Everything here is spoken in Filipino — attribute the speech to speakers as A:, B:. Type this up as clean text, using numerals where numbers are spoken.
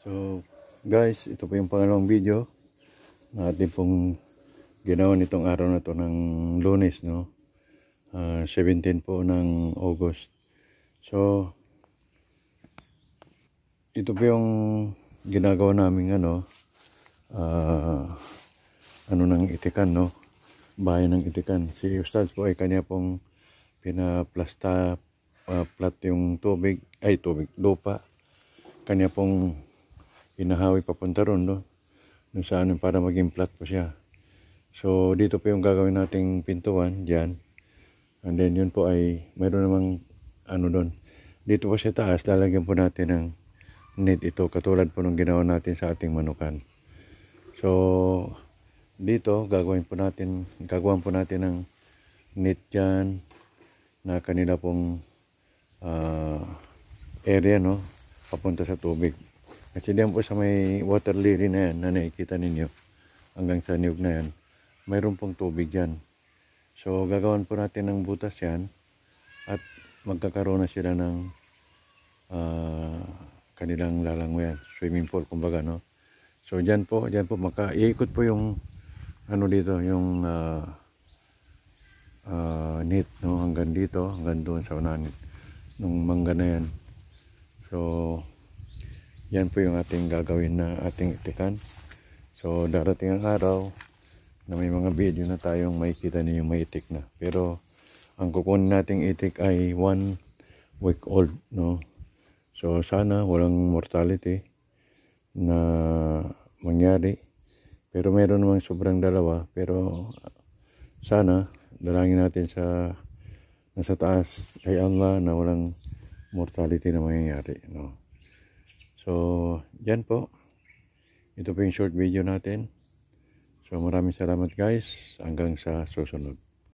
A: So guys, ito po yung pangalawang video na atin pong ginawa nitong araw na to ng Lunes, no? 17 po ng August. So ito po yung ginagawa namin ng itikan, no? Bahay ng itikan. Si Ustad po ay kanya pong pinaplasta plat yung lupa. Kanya pong hinahawi papunta ron, no? Saan para maging flat po siya. So dito po yung gagawin nating pintuan diyan. And then yun po ay mayroon namang doon. Dito po sa taas lalagyan po natin ng net ito katulad po ng ginawa natin sa ating manukan. So dito gagawin po natin ng net diyan na kanila pong area, no, papunta sa tubig. Kasi diyan po sa may water lily na yan na nakikita ninyo hanggang sa niyog na yan, mayroon pong tubig dyan. So gagawin po natin ng butas yan at magkakaroon na sila ng kanilang lalangoyan, swimming pool kumbaga, no. So dyan po iikot po yung dito yung net, no, hanggang dito, hanggang doon sa unahan nung mangga na yan. So yan po yung ating gagawin na ating itikan. So darating ang araw na may mga video na tayong makikita niyo may itik na. Pero ang kukunin nating itik ay 1 week old, no. So sana walang mortality na mangyari. Pero meron namang sobrang dalawa. Pero sana dalangin natin sa nasa taas kay Allah na walang mortality na mangyayari, no. So yan po, ito po yung short video natin. So maraming salamat guys, hanggang sa susunod.